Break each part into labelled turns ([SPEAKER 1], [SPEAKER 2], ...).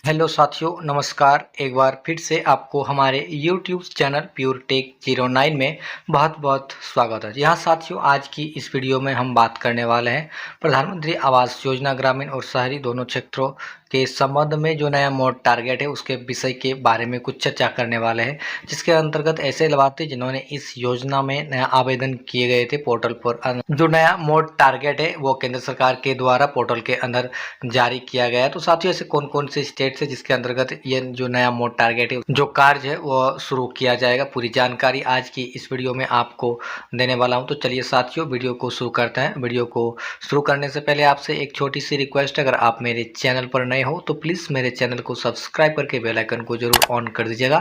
[SPEAKER 1] Hello साथियों, नमस्कार। एक बार फिर से आपको हमारे यूट्यूब चैनल प्योर टेक 09 में बहुत बहुत स्वागत है। यहाँ साथियों, आज की इस वीडियो में हम बात करने वाले हैं प्रधानमंत्री आवास योजना ग्रामीण और शहरी दोनों क्षेत्रों के संबंध में जो नया मोड टारगेट है उसके विषय के बारे में कुछ चर्चा करने वाले हैं, जिसके अंतर्गत ऐसे लाभार्थी जिन्होंने इस योजना में नया आवेदन किए गए थे पोर्टल पर जो नया मोड टारगेट है वो केंद्र सरकार के द्वारा पोर्टल के अंदर जारी किया गया है। तो साथियों, ऐसे कौन कौन से स्टेट है जिसके अंतर्गत ये जो नया मोड टारगेट है जो कार्य है वो शुरू किया जाएगा, पूरी जानकारी आज की इस वीडियो में आपको देने वाला हूं। तो चलिए साथियों, वीडियो को शुरू करते हैं। वीडियो को शुरू करने से पहले आपसे एक छोटी सी रिक्वेस्ट है, अगर आप मेरे चैनल पर नए हो तो प्लीज़ मेरे चैनल को सब्सक्राइब करके बेल आइकन को जरूर ऑन कर दीजिएगा,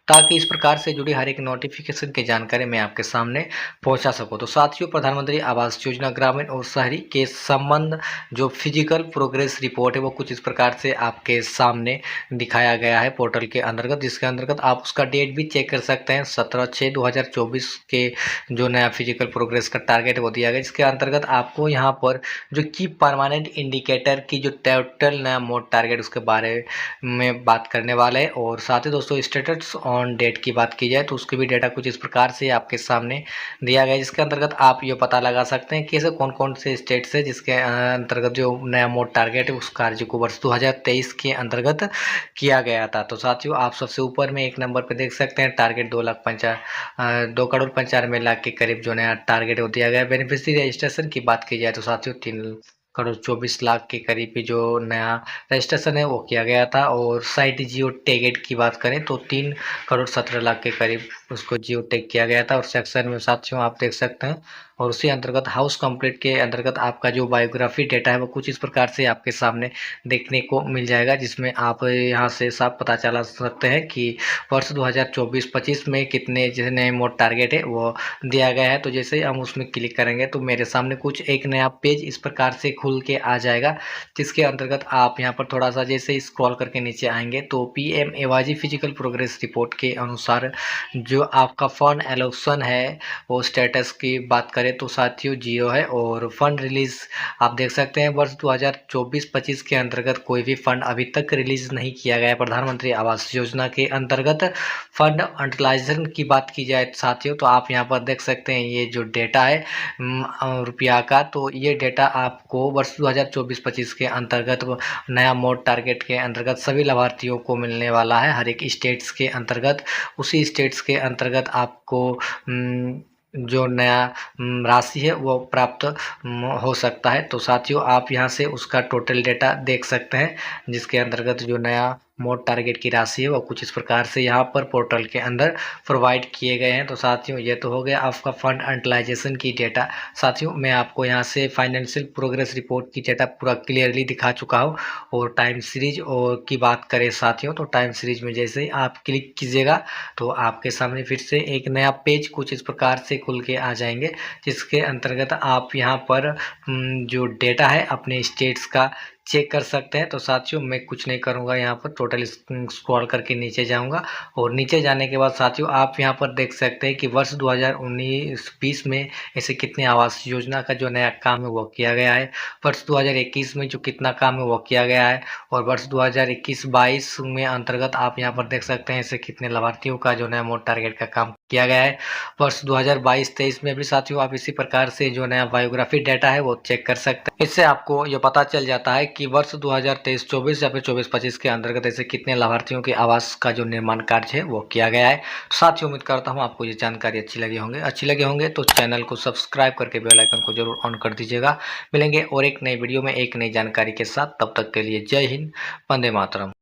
[SPEAKER 1] ताकि इस प्रकार से जुड़ी हर एक नोटिफिकेशन की जानकारी मैं आपके सामने पहुंचा सकूं। तो साथियों, प्रधानमंत्री आवास योजना ग्रामीण और शहरी के संबंध जो फिजिकल प्रोग्रेस रिपोर्ट है वो कुछ इस प्रकार से आपके सामने दिखाया गया है पोर्टल के अंतर्गत, जिसके अंतर्गत आप उसका डेट भी चेक कर सकते हैं। 17/6/2024 के जो नया फिजिकल प्रोग्रेस का टारगेट वो दिया गया, जिसके अंतर्गत आपको यहाँ पर जो की परमानेंट इंडिकेटर की जो टोटल नया मोड टारगेट उसके बारे में बात करने वाले हैं। और साथ ही दोस्तों, स्टेटस ऑन डेट की बात की जाए तो उसकी भी डेटा कुछ इस प्रकार से आपके सामने दिया गया है, जिसके अंतर्गत आप ये पता लगा सकते हैं कि ऐसे कौन कौन से स्टेट्स है जिसके अंतर्गत जो नया मोड टारगेट है उस कार्य को वर्ष 2023 के अंतर्गत किया गया था। तो साथियों, आप सबसे ऊपर में एक नंबर पे देख सकते हैं टारगेट 2,95,लाख के करीब जो नया टारगेट वो दिया गया। बेनिफिशियरी रजिस्ट्रेशन की बात की जाए तो साथियों 3,24,00,000 के करीब ही जो नया रजिस्ट्रेशन है वो किया गया था। और साइट जियो टैगेट की बात करें तो 3,17,00,000 के करीब उसको जियो टैग किया गया था। और सेक्शन में साथियों आप देख सकते हैं, और उसी अंतर्गत हाउस कंप्लीट के अंतर्गत आपका जो बायोग्राफी डेटा है वो कुछ इस प्रकार से आपके सामने देखने को मिल जाएगा, जिसमें आप यहाँ से साफ पता चला सकते हैं कि वर्ष 2024-25 में कितने जो नए मोड टारगेट है वो दिया गया है। तो जैसे ही हम उसमें क्लिक करेंगे तो मेरे सामने कुछ एक नया पेज इस प्रकार से खुल के आ जाएगा, जिसके अंतर्गत आप यहाँ पर थोड़ा सा जैसे स्क्रॉल करके नीचे आएंगे तो PMAY फिजिकल प्रोग्रेस रिपोर्ट के अनुसार जो आपका फंड एलोकेशन है वो स्टेटस की बात करें तो साथियों 0 है। और फंड रिलीज आप देख सकते हैं वर्ष 2024-25 के अंतर्गत कोई भी फंड अभी तक रिलीज नहीं किया गया है। प्रधानमंत्री आवास योजना के अंतर्गत फंड यूटिलाइजेशन की बात की जाए साथियों तो आप यहाँ पर देख सकते हैं ये जो डेटा है रुपया का, तो ये डेटा आपको वर्ष 2024-25 के अंतर्गत नया मोड टारगेट के अंतर्गत सभी लाभार्थियों को मिलने वाला है हर एक स्टेट्स के अंतर्गत। उसी स्टेट्स के अंतर्गत आपको जो नया राशि है वो प्राप्त हो सकता है। तो साथियों, आप यहाँ से उसका टोटल डेटा देख सकते हैं, जिसके अंतर्गत जो नया मोड टारगेट की राशि है वो कुछ इस प्रकार से यहाँ पर पोर्टल के अंदर प्रोवाइड किए गए हैं। तो साथियों, ये तो हो गया आपका फंड यूटिलाइजेशन की डेटा। साथियों, मैं आपको यहाँ से फाइनेंशियल प्रोग्रेस रिपोर्ट की डेटा पूरा क्लियरली दिखा चुका हूँ। और टाइम सीरीज और की बात करें साथियों तो टाइम सीरीज में जैसे ही आप क्लिक कीजिएगा तो आपके सामने फिर से एक नया पेज कुछ इस प्रकार से खुल के आ जाएंगे, जिसके अंतर्गत आप यहाँ पर जो डेटा है अपने स्टेट्स का चेक कर सकते हैं। तो साथियों, मैं कुछ नहीं करूंगा, यहाँ पर टोटल स्क्रॉल करके नीचे जाऊंगा। और नीचे जाने के बाद साथियों आप यहाँ पर देख सकते हैं कि वर्ष 2019-20 में ऐसे कितने आवास योजना का जो नया काम है वो किया गया है, वर्ष 2021 में जो कितना काम है वो किया गया है, और वर्ष 2021-22 में अंतर्गत आप यहाँ पर देख सकते हैं ऐसे कितने लाभार्थियों का जो नया मोड टारगेट का काम किया गया है। वर्ष 2022-23 में भी साथियों आप इसी प्रकार से जो नया बायोग्राफी डेटा है वो चेक कर सकते हैं। इससे आपको ये पता चल जाता है कि वर्ष 2023-24 या फिर 24-25 के अंतर्गत ऐसे कितने लाभार्थियों के आवास का जो निर्माण कार्य है वो किया गया है। तो साथियों, उम्मीद करता हूँ आपको ये जानकारी अच्छी लगे होंगे तो चैनल को सब्सक्राइब करके बेल आइकन को जरूर ऑन कर दीजिएगा। मिलेंगे और एक नई वीडियो में एक नई जानकारी के साथ, तब तक के लिए जय हिंद, वंदे मातरम।